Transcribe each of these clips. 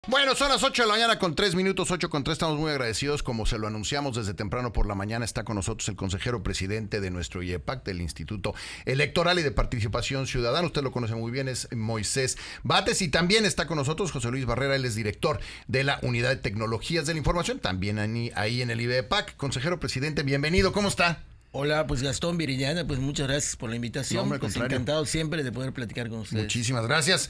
Bueno, son las 8 de la mañana con 3 minutos, 8 con 3. Estamos muy agradecidos. Como se lo anunciamos desde temprano por la mañana, está con nosotros el consejero presidente de nuestro IEPAC, del Instituto Electoral y de Participación Ciudadana. Usted lo conoce muy bien, es Moisés Bates. Y también está con nosotros José Luis Barrera, él es director de la Unidad de Tecnologías de la Información, también ahí en el IEPAC. Consejero presidente, bienvenido, ¿cómo está? Hola, pues Gastón Viridiana, pues muchas gracias por la invitación. No, hombre, pues encantado siempre de poder platicar con ustedes. Muchísimas gracias.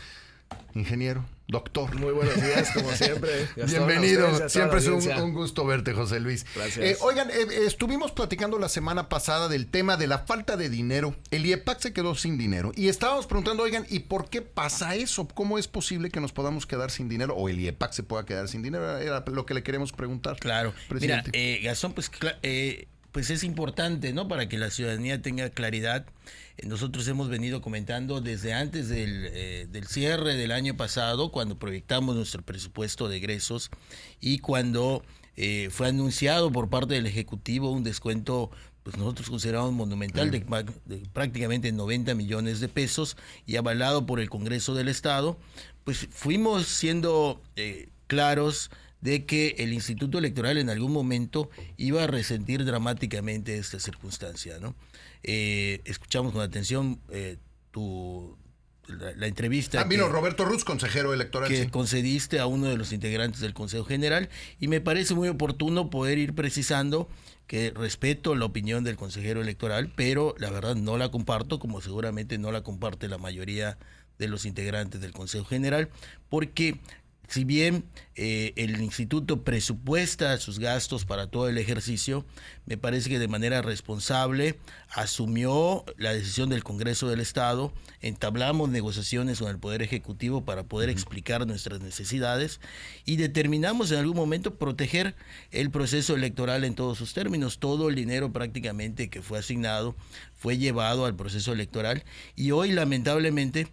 Ingeniero, doctor. Muy buenos días, como siempre. Gastón, bienvenido, siempre es un gusto verte, José Luis. Gracias. Oigan, estuvimos platicando la semana pasada del tema de la falta de dinero. El IEPAC se quedó sin dinero y estábamos preguntando, oigan, ¿y por qué pasa eso? ¿Cómo es posible que nos podamos quedar sin dinero o el IEPAC se pueda quedar sin dinero? Era lo que le queremos preguntar. Claro, presidente. Mira, Gastón, pues es importante, ¿no? Para que la ciudadanía tenga claridad. Nosotros hemos venido comentando desde antes del cierre del año pasado, cuando proyectamos nuestro presupuesto de egresos y cuando fue anunciado por parte del Ejecutivo un descuento, pues nosotros consideramos monumental, de prácticamente 90 millones de pesos y avalado por el Congreso del Estado, pues fuimos siendo claros de que el Instituto Electoral en algún momento iba a resentir dramáticamente esta circunstancia, ¿no? Escuchamos con atención la entrevista vino Roberto Ruz, consejero electoral, que sí, concediste a uno de los integrantes del Consejo General, y me parece muy oportuno poder ir precisando que respeto la opinión del consejero electoral, pero la verdad no la comparto, como seguramente no la comparte la mayoría de los integrantes del Consejo General, porque si bien el instituto presupuesta sus gastos para todo el ejercicio, me parece que de manera responsable asumió la decisión del Congreso del Estado, entablamos negociaciones con el Poder Ejecutivo para poder explicar nuestras necesidades y determinamos en algún momento proteger el proceso electoral en todos sus términos. Todo el dinero prácticamente que fue asignado fue llevado al proceso electoral y hoy lamentablemente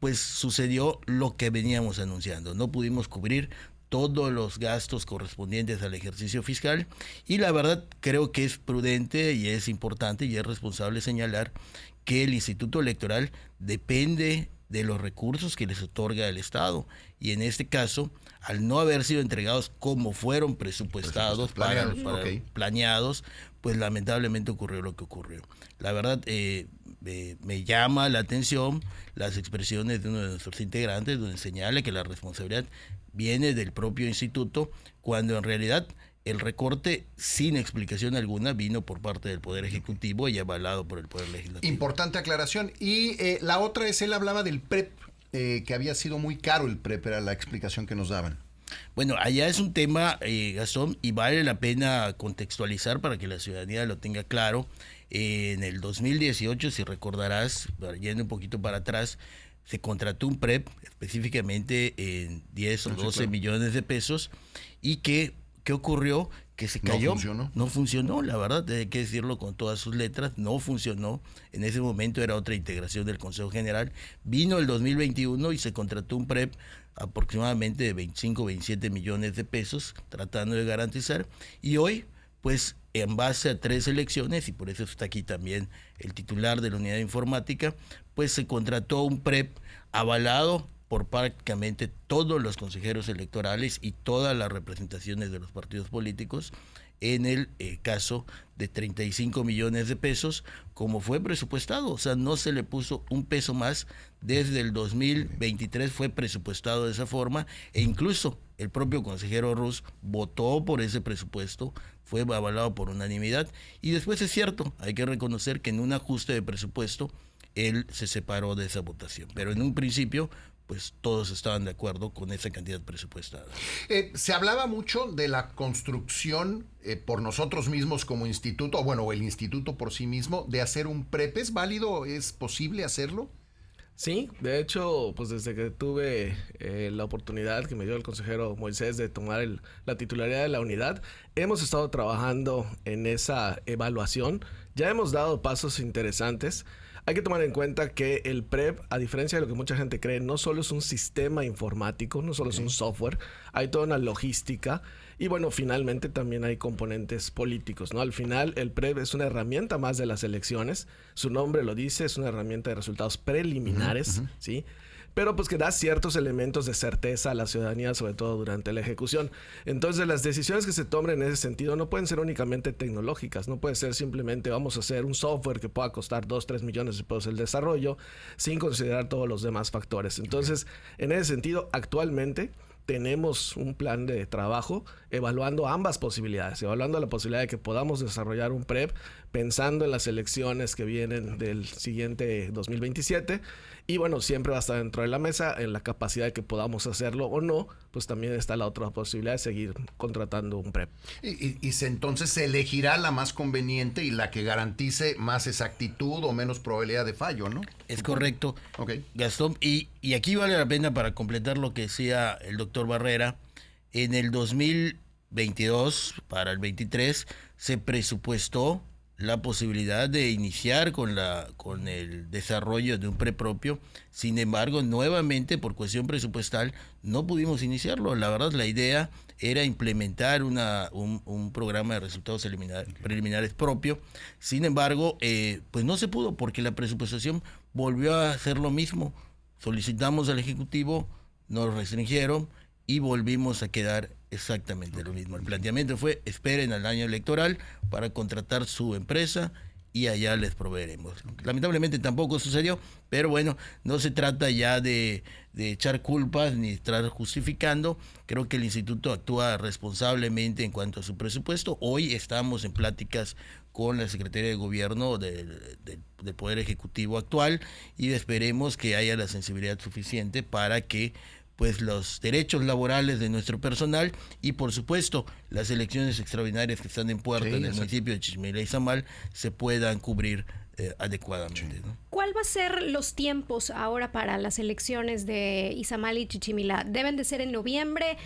pues sucedió lo que veníamos anunciando. No pudimos cubrir todos los gastos correspondientes al ejercicio fiscal y la verdad creo que es prudente y es importante y es responsable señalar que el Instituto Electoral depende de los recursos que les otorga el Estado y en este caso, al no haber sido entregados como fueron presupuestados, planeados, pues lamentablemente ocurrió lo que ocurrió. La verdad, me llama la atención las expresiones de uno de nuestros integrantes, donde señala que la responsabilidad viene del propio instituto, cuando en realidad el recorte, sin explicación alguna, vino por parte del Poder Ejecutivo y avalado por el Poder Legislativo. Importante aclaración. Y la otra es, él hablaba del PREP, que había sido muy caro el PREP, era la explicación que nos daban. Bueno, allá es un tema, Gastón, y vale la pena contextualizar para que la ciudadanía lo tenga claro. En el 2018, si recordarás, yendo un poquito para atrás, se contrató un PREP específicamente en 10 o 12 millones de pesos y ¿qué ocurrió? Que se cayó. No funcionó, la verdad, hay que decirlo con todas sus letras, no funcionó. En ese momento era otra integración del Consejo General. Vino el 2021 y se contrató un PREP aproximadamente de 25, 27 millones de pesos, tratando de garantizar. Y hoy, pues, en base a 3 elecciones, y por eso está aquí también el titular de la unidad de informática, pues se contrató un PREP avalado por prácticamente todos los consejeros electorales y todas las representaciones de los partidos políticos, en el caso de 35 millones de pesos, como fue presupuestado. O sea, no se le puso un peso más. Desde el 2023 fue presupuestado de esa forma, e incluso el propio consejero Ruz votó por ese presupuesto, fue avalado por unanimidad, y después es cierto, hay que reconocer que en un ajuste de presupuesto él se separó de esa votación, pero en un principio pues todos estaban de acuerdo con esa cantidad presupuestada. Se hablaba mucho de la construcción por nosotros mismos como instituto, o el instituto por sí mismo, de hacer un PREP. ¿Es válido? ¿Es posible hacerlo? Sí, de hecho, pues desde que tuve la oportunidad que me dio el consejero Moisés de tomar la titularidad de la unidad, hemos estado trabajando en esa evaluación. Ya hemos dado pasos interesantes. Hay que tomar en cuenta que el PREP, a diferencia de lo que mucha gente cree, no solo es un sistema informático, no solo es un software, hay toda una logística y bueno, finalmente también hay componentes políticos, ¿no? Al final el PREP es una herramienta más de las elecciones, su nombre lo dice, es una herramienta de resultados preliminares, ¿sí? pero pues que da ciertos elementos de certeza a la ciudadanía, sobre todo durante la ejecución. Entonces las decisiones que se tomen en ese sentido no pueden ser únicamente tecnológicas, no puede ser simplemente vamos a hacer un software que pueda costar 2-3 millones de pesos el desarrollo sin considerar todos los demás factores. Entonces, en ese sentido, actualmente tenemos un plan de trabajo evaluando ambas posibilidades, evaluando la posibilidad de que podamos desarrollar un PREP pensando en las elecciones que vienen del siguiente 2027 y bueno, siempre va a estar dentro de la mesa en la capacidad de que podamos hacerlo o no, pues también está la otra posibilidad de seguir contratando un PREP. Entonces se elegirá la más conveniente y la que garantice más exactitud o menos probabilidad de fallo, ¿no? Es correcto, Okay. Gastón. Y aquí vale la pena para completar lo que decía el doctor Barrera. En el 2022, para el 23, se presupuestó la posibilidad de iniciar con el desarrollo de un PREP propio. Sin embargo, nuevamente, por cuestión presupuestal, no pudimos iniciarlo. La verdad, la idea era implementar un programa de resultados preliminares propio. Sin embargo, pues no se pudo porque la presupuestación volvió a hacer lo mismo. Solicitamos al Ejecutivo, nos restringieron y volvimos a quedar exactamente lo mismo. El planteamiento fue: esperen al año electoral para contratar su empresa y allá les proveeremos. Lamentablemente tampoco sucedió, pero bueno, no se trata ya de echar culpas ni estar justificando. Creo que el instituto actúa responsablemente en cuanto a su presupuesto. Hoy estamos en pláticas con la Secretaría de Gobierno del Poder Ejecutivo actual y esperemos que haya la sensibilidad suficiente para que pues los derechos laborales de nuestro personal y por supuesto las elecciones extraordinarias que están en puerta en el municipio de Chichimilá y Izamal se puedan cubrir adecuadamente, ¿no? ¿Cuál va a ser los tiempos ahora para las elecciones de Izamal y Chichimilá? ¿Deben de ser en noviembre?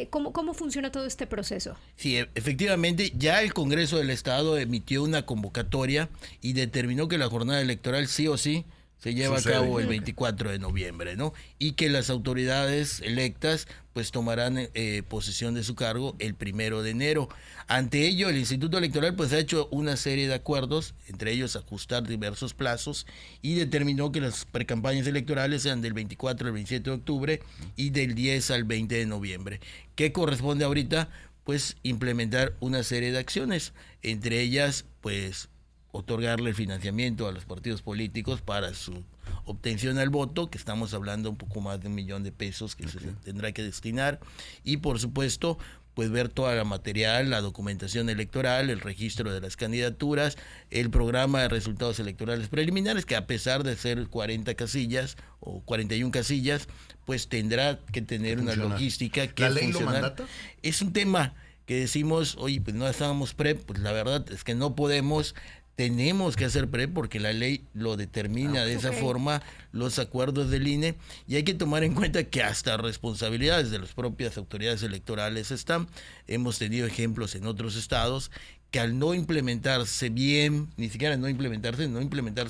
¿Cómo funciona todo este proceso? Sí, efectivamente, ya el Congreso del Estado emitió una convocatoria y determinó que la jornada electoral sí o sí se lleva a cabo el 24 de noviembre, ¿no? Y que las autoridades electas pues tomarán posesión de su cargo el 1 de enero. Ante ello, el Instituto Electoral pues ha hecho una serie de acuerdos, entre ellos ajustar diversos plazos, y determinó que las precampañas electorales sean del 24 al 27 de octubre y del 10 al 20 de noviembre. ¿Qué corresponde ahorita? Pues implementar una serie de acciones, entre ellas pues otorgarle el financiamiento a los partidos políticos para su obtención al voto, que estamos hablando un poco más de 1 millón de pesos que se tendrá que destinar, y por supuesto pues ver toda la material, la documentación electoral, el registro de las candidaturas, el programa de resultados electorales preliminares, que a pesar de ser 40 casillas o 41 casillas, pues tendrá que tener una logística que ¿La ley funcionar. lo mandata? Es un tema que decimos, oye, pues no estábamos PREP, pues la verdad es que no podemos. Tenemos que hacer PREP porque la ley lo determina de esa forma, los acuerdos del INE, y hay que tomar en cuenta que hasta responsabilidades de las propias autoridades electorales están. Hemos tenido ejemplos en otros estados que al no implementarse bien, ni siquiera no implementarse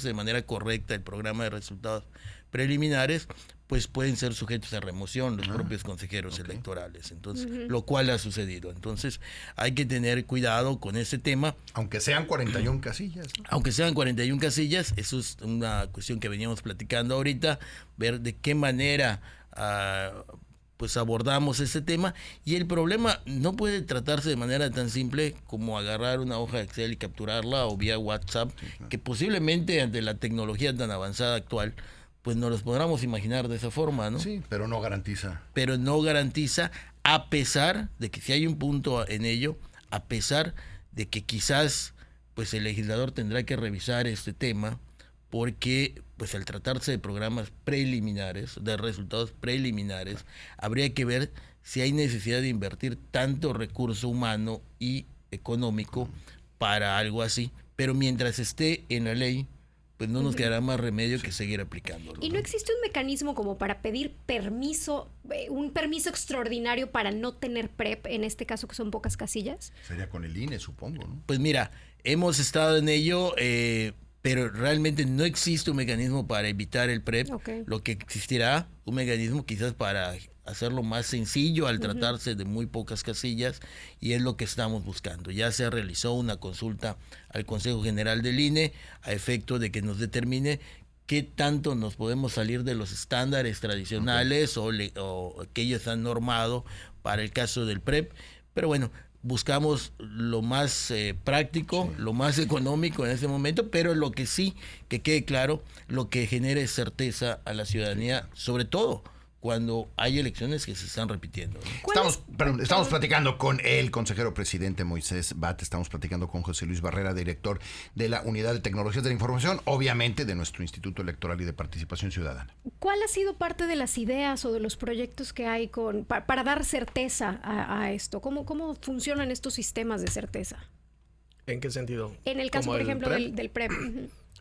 de manera correcta el programa de resultados preliminares, pues pueden ser sujetos a remoción los propios consejeros electorales. Entonces, lo cual ha sucedido. Entonces, hay que tener cuidado con este tema. Aunque sean 41 casillas, ¿no? Aunque sean 41 casillas, eso es una cuestión que veníamos platicando ahorita, ver de qué manera pues abordamos ese tema. Y el problema no puede tratarse de manera tan simple como agarrar una hoja de Excel y capturarla o vía WhatsApp, que posiblemente ante la tecnología tan avanzada actual, pues nos los podamos imaginar de esa forma, ¿no? Sí, pero no garantiza. Pero no garantiza, a pesar de que si hay un punto en ello, a pesar de que quizás pues el legislador tendrá que revisar este tema, porque pues al tratarse de programas preliminares, de resultados preliminares, habría que ver si hay necesidad de invertir tanto recurso humano y económico para algo así, pero mientras esté en la ley, pues no nos quedará más remedio que seguir aplicándolo. ¿Y no existe un mecanismo como para pedir permiso, un permiso extraordinario para no tener PREP, en este caso que son pocas casillas? Sería con el INE, supongo, ¿no? Pues mira, hemos estado en ello, pero realmente no existe un mecanismo para evitar el PREP. Lo que existirá, un mecanismo quizás para hacerlo más sencillo al tratarse de muy pocas casillas, y es lo que estamos buscando. Ya se realizó una consulta al Consejo General del INE a efecto de que nos determine qué tanto nos podemos salir de los estándares tradicionales o que ellos han normado para el caso del PREP. Pero bueno, buscamos lo más práctico, lo más económico en ese momento, pero lo que sí, que quede claro, lo que genere certeza a la ciudadanía, sobre todo cuando hay elecciones que se están repitiendo, ¿no? Estamos platicando con el consejero presidente Moisés Bat, estamos platicando con José Luis Barrera, director de la Unidad de Tecnologías de la Información, obviamente de nuestro Instituto Electoral y de Participación Ciudadana. ¿Cuál ha sido parte de las ideas o de los proyectos que hay para dar certeza a esto? ¿Cómo funcionan estos sistemas de certeza? ¿En qué sentido? En el caso, por ejemplo, del PREP.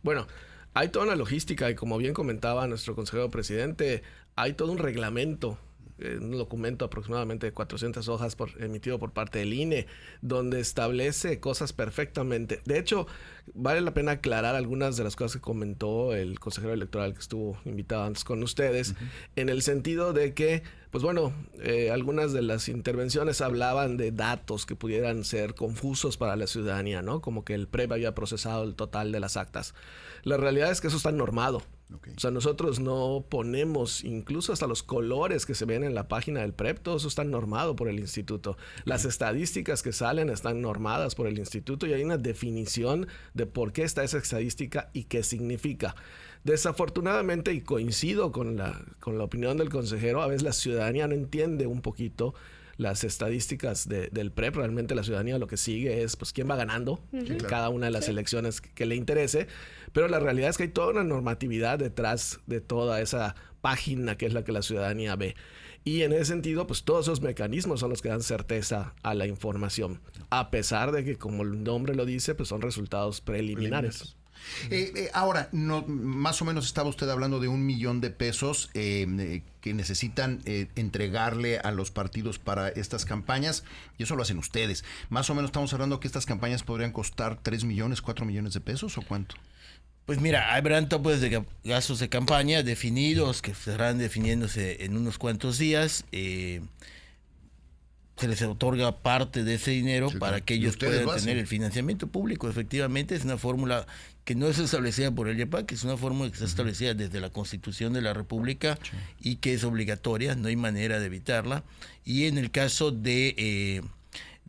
Bueno, hay toda una logística y como bien comentaba nuestro consejero presidente, hay todo un reglamento, un documento aproximadamente de 400 hojas emitido por parte del INE, donde establece cosas perfectamente. De hecho, vale la pena aclarar algunas de las cosas que comentó el consejero electoral que estuvo invitado antes con ustedes, en el sentido de que, pues bueno, algunas de las intervenciones hablaban de datos que pudieran ser confusos para la ciudadanía, ¿no? Como que el PREP había procesado el total de las actas. La realidad es que eso está normado. Okay. O sea, nosotros no ponemos incluso hasta los colores que se ven en la página del PREP, todo eso está normado por el instituto. Okay. Las estadísticas que salen están normadas por el instituto y hay una definición de por qué está esa estadística y qué significa. Desafortunadamente, y coincido con la opinión del consejero, a veces la ciudadanía no entiende un poquito las estadísticas del PREP. Realmente la ciudadanía lo que sigue es pues quién va ganando en cada una de las elecciones que le interese, pero la realidad es que hay toda una normatividad detrás de toda esa página que es la que la ciudadanía ve. Y en ese sentido, pues todos esos mecanismos son los que dan certeza a la información, a pesar de que, como el nombre lo dice, pues son resultados preliminares. Ahora, más o menos estaba usted hablando de 1 millón de pesos que necesitan entregarle a los partidos para estas campañas, y eso lo hacen ustedes. Más o menos estamos hablando que estas campañas podrían costar 3 millones, 4 millones de pesos, ¿o cuánto? Pues mira, habrán topes de gastos de campaña definidos que estarán definiéndose en unos cuantos días. Se les otorga parte de ese dinero para que ellos puedan tener el financiamiento público. Efectivamente, es una fórmula que no es establecida por el IEPAC, es una fórmula que está establecida desde la Constitución de la República y que es obligatoria, no hay manera de evitarla. Y en el caso de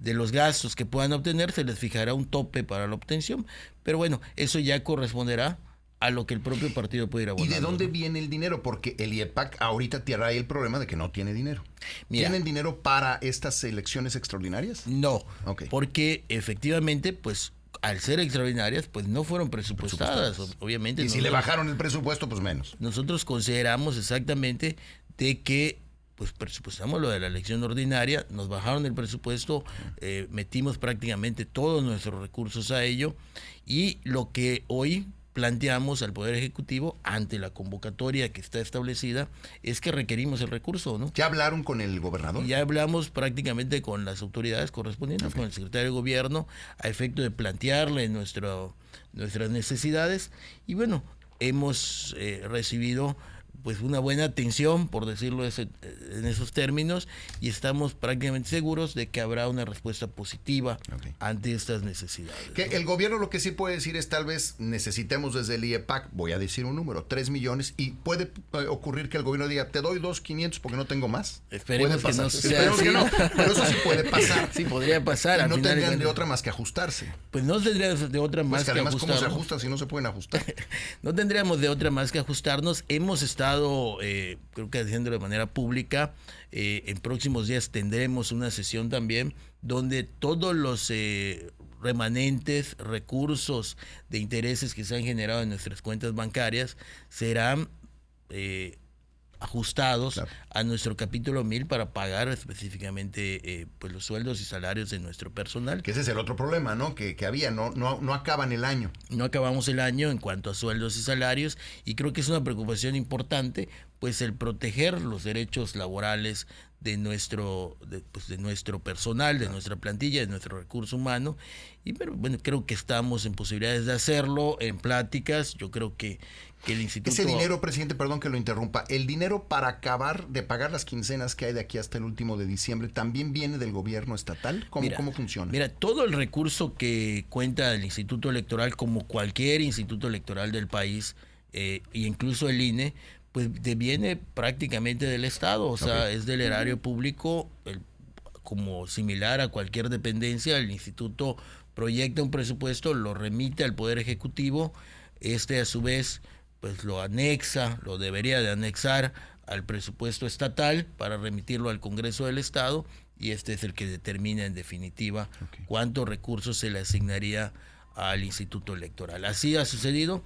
los gastos que puedan obtener, se les fijará un tope para la obtención. Pero bueno, eso ya corresponderá a lo que el propio partido puede ir abonando. ¿Y de dónde viene el dinero? Porque el IEPAC ahorita trae el problema de que no tiene dinero. Mira, ¿tienen dinero para estas elecciones extraordinarias? No, porque efectivamente, pues, al ser extraordinarias, pues no fueron presupuestadas. Obviamente. Y si le bajaron el presupuesto, pues menos. Nosotros consideramos exactamente de que pues presupuestamos lo de la elección ordinaria, nos bajaron el presupuesto, metimos prácticamente todos nuestros recursos a ello, y lo que hoy planteamos al Poder Ejecutivo ante la convocatoria que está establecida es que requerimos el recurso, ¿no? ¿Ya hablaron con el gobernador? Ya hablamos prácticamente con las autoridades correspondientes, con el secretario de Gobierno, a efecto de plantearle nuestras necesidades, y bueno, hemos recibido pues una buena atención, por decirlo en esos términos, y estamos prácticamente seguros de que habrá una respuesta positiva ante estas necesidades. Que el gobierno lo que sí puede decir es tal vez necesitemos desde el IEPAC, voy a decir un número, 3 millones, y puede ocurrir que el gobierno diga, te doy 2,500 porque no tengo más. Esperemos que no sea así. Que no, pero eso sí puede pasar. Sí, podría pasar. Y no tendrían de otra más que ajustarse. Pues no tendríamos de otra más que además, ajustarnos. ¿cómo se ajusta si no se pueden ajustar? No tendríamos de otra más que ajustarnos. Hemos estado creo que haciendo de manera pública. En próximos días tendremos una sesión también donde todos los remanentes, recursos de intereses que se han generado en nuestras cuentas bancarias serán ajustados a nuestro capítulo 1000 para pagar específicamente pues los sueldos y salarios de nuestro personal. Que ese es el otro problema, ¿no? Que había, no acaban el año. No acabamos el año en cuanto a sueldos y salarios, y creo que es una preocupación importante, pues el proteger los derechos laborales de nuestro personal, de nuestra plantilla, de nuestro recurso humano. Y pero bueno, creo que estamos en posibilidades de hacerlo, en pláticas. Yo creo que el instituto... Ese dinero, presidente, perdón que lo interrumpa, el dinero para acabar de pagar las quincenas que hay de aquí hasta el último de diciembre, ¿también viene del gobierno estatal? ¿Cómo funciona? Mira, todo el recurso que cuenta el Instituto Electoral, como cualquier instituto electoral del país, y incluso el INE, pues viene prácticamente del Estado, o sea, es del erario público, como similar a cualquier dependencia. El instituto proyecta un presupuesto, lo remite al Poder Ejecutivo, a su vez pues lo debería de anexar al presupuesto estatal para remitirlo al Congreso del Estado, y es el que determina en definitiva cuántos recursos se le asignaría al Instituto Electoral. Así ha sucedido,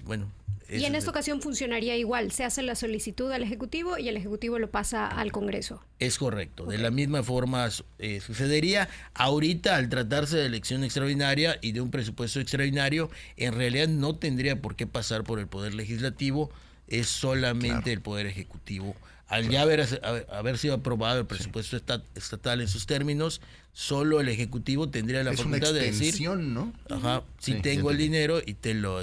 bueno. Y en esta ocasión funcionaría igual, se hace la solicitud al Ejecutivo y el Ejecutivo lo pasa al Congreso. Es correcto, de la misma forma sucedería. Ahorita, al tratarse de elección extraordinaria y de un presupuesto extraordinario, en realidad no tendría por qué pasar por el Poder Legislativo, es solamente el Poder Ejecutivo. Al ya haber sido aprobado el presupuesto estatal en sus términos, solo el Ejecutivo tendría la facultad de decir, ¿no? Sí, tengo el dinero y te lo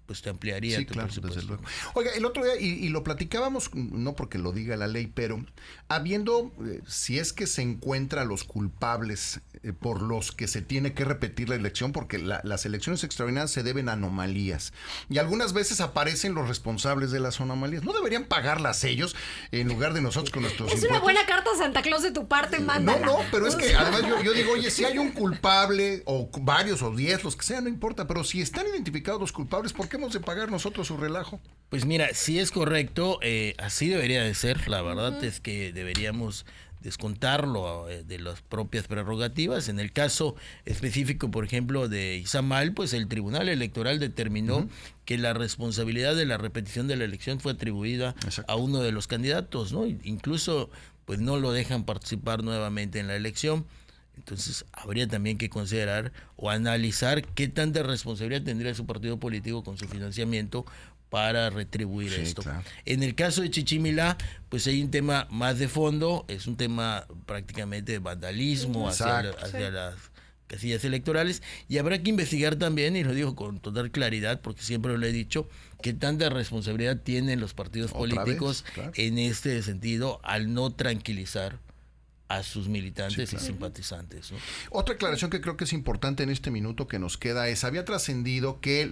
pues te ampliaría tu presupuesto. Desde luego. Oiga, el otro día, y lo platicábamos, no porque lo diga la ley, pero habiendo, si es que se encuentra los culpables por los que se tiene que repetir la elección, porque las elecciones extraordinarias se deben a anomalías, y algunas veces aparecen los responsables de las anomalías. ¿No deberían pagarlas ellos en lugar de nosotros con nuestros impuestos? Es una buena carta a Santa Claus de tu parte, mándala. No, pero es que además yo digo, oye, si hay un culpable, o varios, o 10, los que sean, no importa, pero si están identificados los culpables, ¿por qué hemos de pagar nosotros su relajo? Pues mira, si es correcto, así debería de ser. La verdad es que deberíamos descontarlo de las propias prerrogativas. En el caso específico, por ejemplo, de Izamal, pues el Tribunal Electoral determinó que la responsabilidad de la repetición de la elección fue atribuida a uno de los candidatos, ¿no? Incluso, pues no lo dejan participar nuevamente en la elección. Entonces habría también que considerar o analizar qué tanta responsabilidad tendría su partido político con su financiamiento para retribuir esto. Claro. En el caso de Chichimilá, pues hay un tema más de fondo, es un tema prácticamente de vandalismo hacia las casillas electorales, y habrá que investigar también, y lo digo con total claridad porque siempre lo he dicho, qué tanta responsabilidad tienen los partidos políticos en este sentido al no tranquilizar a sus militantes y simpatizantes, ¿no? Otra aclaración que creo que es importante en este minuto que nos queda es, había trascendido que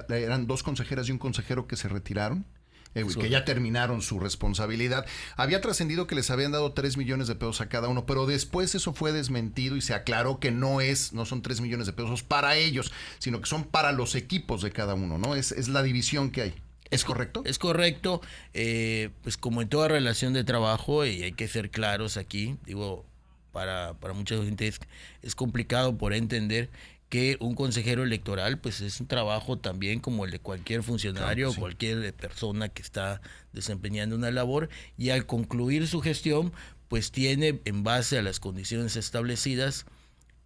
eran 2 consejeras y un consejero que se retiraron, que ya terminaron su responsabilidad. Había trascendido que les habían dado 3 millones de pesos a cada uno, pero después eso fue desmentido y se aclaró que no son 3 millones de pesos para ellos, sino que son para los equipos de cada uno, ¿no? Es la división que hay. ¿Es correcto? Es correcto, pues como en toda relación de trabajo, y hay que ser claros aquí, digo, para mucha gente es complicado por entender que un consejero electoral pues es un trabajo también como el de cualquier funcionario o cualquier persona que está desempeñando una labor, y al concluir su gestión pues tiene, en base a las condiciones establecidas,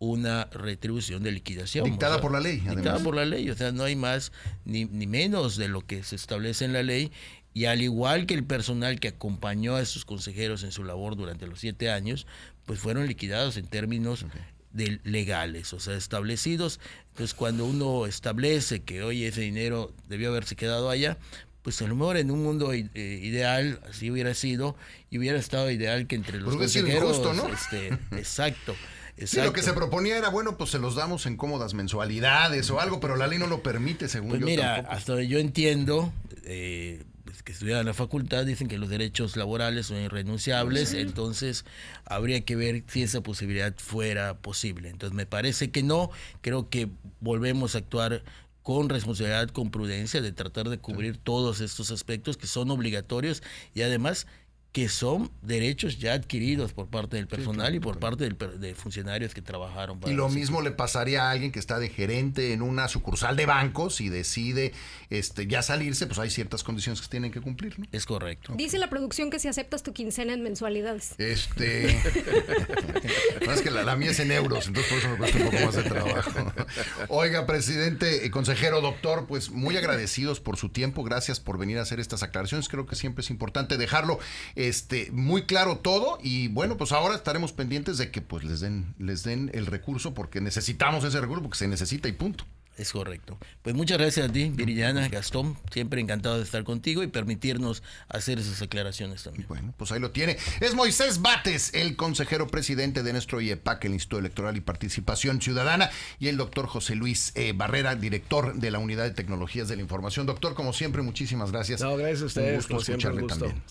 una retribución de liquidación. Dictada por la ley, además. Dictada por la ley, o sea, no hay más ni menos de lo que se establece en la ley, y al igual que el personal que acompañó a esos consejeros en su labor durante los 7 años, pues fueron liquidados en términos legales, o sea, establecidos. Entonces, cuando uno establece que, oye, ese dinero debió haberse quedado allá, pues a lo mejor en un mundo ideal así hubiera sido, y hubiera estado ideal que entre los consejeros... Injusto, ¿no? Exacto. Sí, lo que se proponía era, bueno, pues se los damos en cómodas mensualidades o algo, pero la ley no lo permite, según pues yo. Mira, tampoco. Hasta donde yo entiendo, pues que estudiaban en la facultad, dicen que los derechos laborales son irrenunciables, entonces habría que ver si esa posibilidad fuera posible. Entonces me parece que no, creo que volvemos a actuar con responsabilidad, con prudencia, de tratar de cubrir todos estos aspectos que son obligatorios y además que son derechos ya adquiridos por parte del personal y por parte de funcionarios que trabajaron para y lo mismo le pasaría a alguien que está de gerente en una sucursal de bancos y decide ya salirse, pues hay ciertas condiciones que tienen que cumplir, ¿no? Es correcto. Dice la producción que si aceptas tu quincena en mensualidades. Es que la mía es en euros, entonces por eso me cuesta un poco más de trabajo. Oiga, presidente, consejero, doctor, pues muy agradecidos por su tiempo, gracias por venir a hacer estas aclaraciones. Creo que siempre es importante dejarlo muy claro todo, y bueno, pues ahora estaremos pendientes de que pues les den el recurso, porque necesitamos ese recurso, porque se necesita y punto. Es correcto. Pues muchas gracias a ti, Viridiana, Gastón. Siempre encantado de estar contigo y permitirnos hacer esas aclaraciones también. Bueno, pues ahí lo tiene. Es Moisés Bates, el consejero presidente de nuestro IEPAC, el Instituto Electoral y Participación Ciudadana, y el doctor José Luis Barrera, director de la Unidad de Tecnologías de la Información. Doctor, como siempre, muchísimas gracias. No, gracias a ustedes. Un gusto como siempre, escucharle un gusto. también.